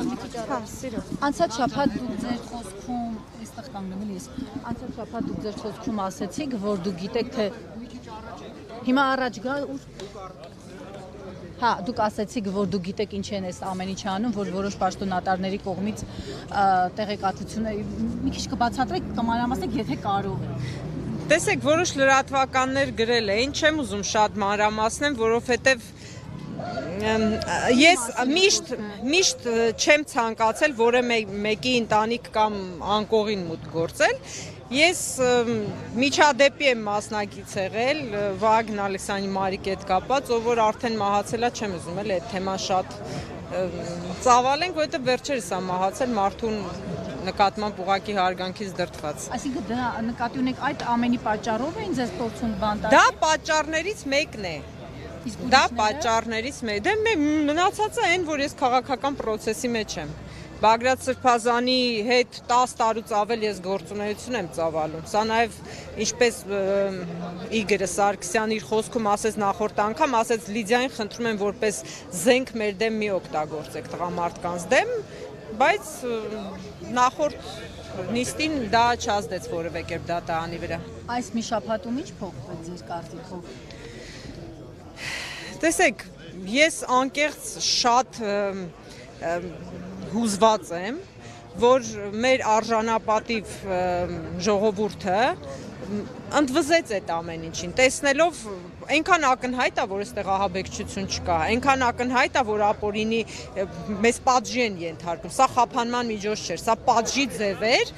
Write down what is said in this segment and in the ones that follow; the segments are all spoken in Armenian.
Հա, սիրո։ Անցած շաբաթ դուք ձեր խոսքում, այստեղ կանգնեմ ես։ Անցած շաբաթ դուք ձեր խոսքում ասացիք, որ դուք գիտեք թե հիմա առաջ գա ու Հա, դուք ասացիք, որ դուք գիտեք ինչ են այս ամեն ինչը անում, որ որոշ պաշտոնատարների կողմից տեղեկատվությունը մի քիչ կբացատրեք, կմանրամասնեք, եթե կարող եք։ Տեսեք, որոշ լրատվականներ գրել էին, չեմ ուզում շատ մանրամասնեմ, որովհետև ես միշտ չեմ ցանկացել որը մեկի ընտանիք կամ անկողին մուտք գործել։ Ես միջադեպի եմ մասնակից եղել Վագն Ալեքսանի Մարիկի հետ կապված, ով որ արդեն մահացել է, չեմ ուզում էլ այդ թեման շատ ծավալենք, որովհետև վերջերս է մահացել մարդուն նկատմամբ ուղղակի հարգանքից դրդված։ Այսինքն դա նկատի ունեք այդ ամենի պատճառով էին ձեզ փորձում բանտարկել։ Դա պատճառներից մեկն է։ Դա պատճառներից մեկն է։ Դե մնացածը այն, որ ես քաղաքական process-ի մեջ եմ։ Բագրատ Սրբազանի հետ 10 տարուց ավել ես գործունեություն եմ ծավալում։ Սա նաև ինչպես Իգորը Սարգսյանն իր խոսքում ասեց նախորդ անգամ, ասեց Լիդիային խնդրում եմ որպես զենք մեր դեմ մի օգտագործեք տղամարդկանց դեմ, բայց նախորդ նիստին դա չազդեց որևէ կերպ դատահանի վրա։ Այս մի շաբաթում ինչ փոխվեց ձեր կարծիքով։ Տեսեք, ես անկեղծ շատ հուզված եմ, որ մեր արժանապատիվ ժողովուրդը ընդվզեց այդ ամեն ինչին, տեսնելով այնքան ակնհայտ է, որ այստեղ ահաբեկչություն չկա, այնքան ակնհայտ է, որ ապօրինի մեզ պատժի են ենթարկում, սա խափանման միջոց չէր, սա պատժի ձև էր,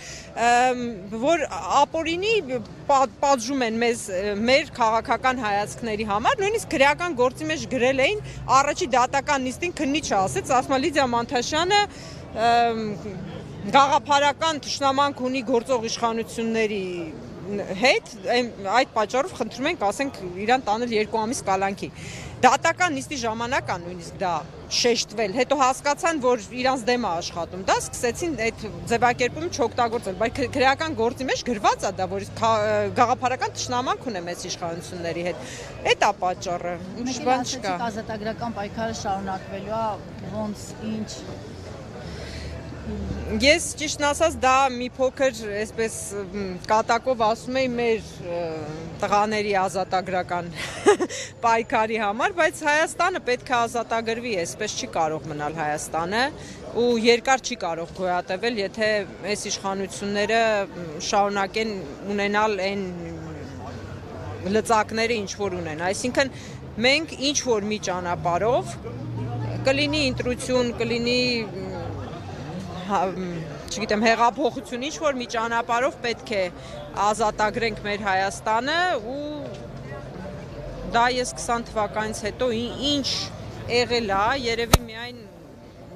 որ ապօրինի պատժում են մեզ մեր քաղաքական հայացքների համար, նույնիսկ քրեական գործի մեջ գրել էին առաջի դատական նիստին քննիչը ասեց, ասում է Լիդիա Մանթաշյանը գաղափարական թշնամանք ունի գործող իշխանությունների հետ, այդ պատճառով խնդրում ենք, ասենք, իրան տանել 2 ամիս կալանքի։ Դատական նիստի ժամանակ է նույնիսկ դա շեշտվել, հետո հասկացան, որ իրանց դեմ է աշխատում, դա սկսեցին այդ ձևակերպումը չօգտագործել, բայց քրեական գործի մեջ գրված է դա, որ գաղափարական թշնամանք ունե մեծ իշխանությունների հետ։ Այդ է պատճառը, ուրիշ բան չկա։ Ազատագրական պայքարը շարունակվելու է, ոնց, ինչ։ Ես ճիշտն ասած դա մի փոքր այսպես կատակով ասում եի մեր տղաների ազատագրական պայքարի համար, բայց Հայաստանը պետք է ազատագրվի, այսպես չի կարող մնալ Հայաստանը ու երկար չի կարող գոյատևել, եթե այս իշխանությունները շարունակեն ունենալ այն լծակները, ինչ որ ունեն, այսինքն մենք ինչ որ մի ճանապարհով կլինի ընտրություն, կլինի չգիտեմ, հեղափոխություն, ինչ որ մի ճանապարհով պետք է ազատագրենք մեր Հայաստանը ու դա ես 20 թվականից հետո ինչ եղել է, երևի միայն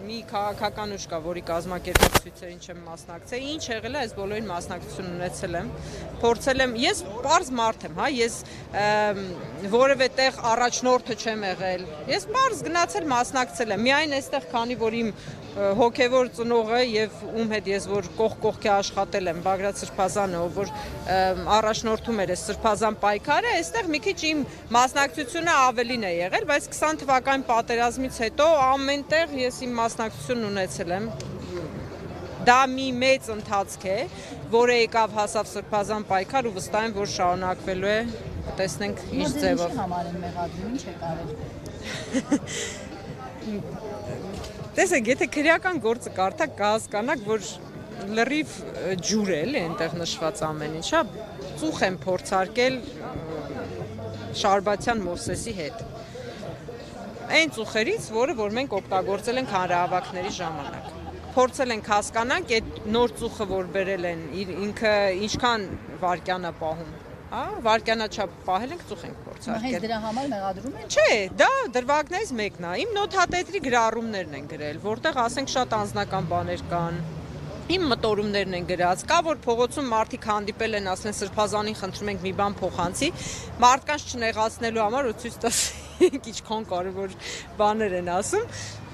մի քաղաքական ուժ կա, որի կազմակերպած ցույցերին չեմ մասնակցել, ինչ եղել է, այս բոլորին մասնակցություն ունեցել եմ, փորձել եմ, ես պարզ մարդ եմ, հա, ես որևէ տեղ առաջնորդը չեմ եղել, ես պարզ գնացել մասնակցել եմ, միայն այստեղ քանի որ իմ հոգևոր ծնողը եւ ում հետ ես որ կողքի աշխատել եմ Բագրատ Սրբազանը, ով որ առաջնորդում էր այս Սրբազան պայքարը, այստեղ մի քիչ իմ մասնակցությունը ավելին է եղել, բայց 20 թվականի պատերազմից հետո ամենտեղ ես իմ մասնակցությունն ունեցել եմ։ Դա մի մեծ ընթացք է, որը եկավ հասավ Սրբազան պայքար ու վստահ եմ, որ շարունակվելու է, տեսնենք ինչ ձևով։ Ինչի համար են մեղադրում, ինչ է կարել։ Տեսեք, եթե քրեական գործը կարդաք, կհասկանաք, որ լրիվ ջուր է, այնտեղ նշված ամեն ինչ, հա, ծուխ եմ փորձարկել Շարբաթյան Մովսեսի հետ։ Այն ծուխերից, որ մենք օգտագործել ենք հանրահավաքների ժամանակ։ Փորձել ենք հասկանանք, այդ նոր ծուխը, որ բերել են, ինքը ինչքան վայրկյան է պահում։ Հա, վարկանաչափ պահել ենք, ծուխ ենք փորձարկել։ Բայց դրա համար մեղադրում են։ Չէ, դա դրվագներից մեկն է։ Իմ նոթատետրի գրառումներն են գրել, որտեղ ասենք շատ անձնական բաներ կան։ Իմ մտորումներն են գրած, կա որ փողոցում մարդիկ հանդիպել են, ասեն Սրբազանին խնդրում ենք մի բան փոխանցի, մարդկանց չնեղացնելու համար ու ցույց տալու ինչքան կարևոր բաներ են ասում,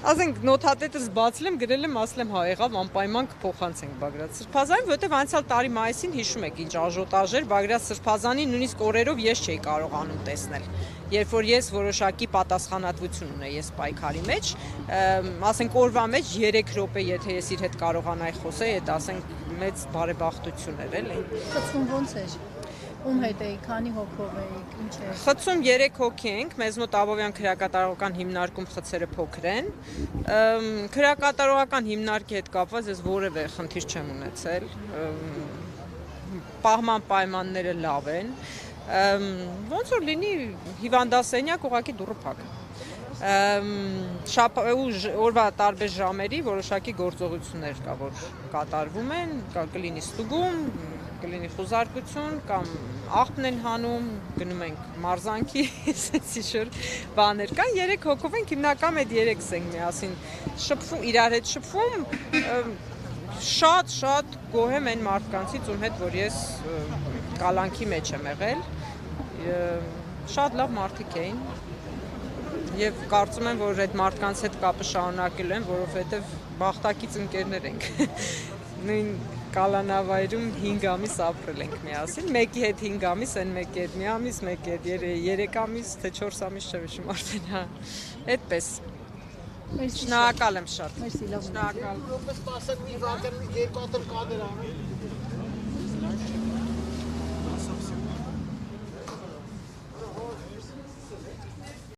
Ասենք նոթատետս բացել եմ, գրել եմ, ասել եմ հա եղավ, անպայման կփոխանցենք Բագրատ Սրբազանին, որովհետև անցյալ տարի մայիսին հիշում եք ինչ աժոտաժ էր Բագրատ Սրբազանի նույնիսկ օրերով ես չէի կարողանում տեսնել։ Երբ որ ես որոշակի պատասխանատվություն ունեի ես պայքարի մեջ, ասենք օրվա մեջ 3 րոպե, եթե ես իր հետ կարողանայի խոսեի, այդ ասենք մեծ բարեբախտություն էր, էլի։ Խցում ոնց էր։ Ում հետ էի, քանի հոգով էիք, ինչ է։ Խցում 3 հոգի ենք, մեզ մոտ Աբովյան քրեակատարողական հիմնարկում խցերը փոքր են։ Քրեակատարողական հիմնարկի հետ կապված ես որևէ խնդիր չեմ ունեցել։ Պահման պայմանները լավ են։ Ոնց որ լինի հիվանդասենյակ ուղղակի դուռը փակ։ Օրվա տարբեր ժամերի որոշակի գործողություններ կա, որ կատարվում են, կլինի ստուգում, կլինի խուզարկություն կամ աղբն են հանում, գնում ենք մարզանքի, այսպիսի շուտ բաներ կան, 3 հոգով ենք, հիմնական այդ 3-ս ենք միասին շփվում, իրար հետ շփվում, շատ գոհ եմ այն մարդկանցից, ում հետ որ ես կալանքի մեջ եմ եղել, շատ լավ մարդիկ էին, եւ կարծում եմ, որ այդ մարդկանց հետ կապը շարունակելու եմ, որովհետեւ բախտակից ընկերներ ենք։ Նույն կալանավայրում 5 ամիս ապրել ենք միասին, մեկի հետ 5 ամիս, այն մեկի հետ մի ամիս, մեկի հետ 3 ամիս, թե 4 ամիս չեմ հիշում արդեն, հա։ Այդպես։ Շնորհակալ եմ շատ։ Մերսի, լավ։ Շնորհակալ։ Որպես 10 մի վարդան մի 2 կադր անի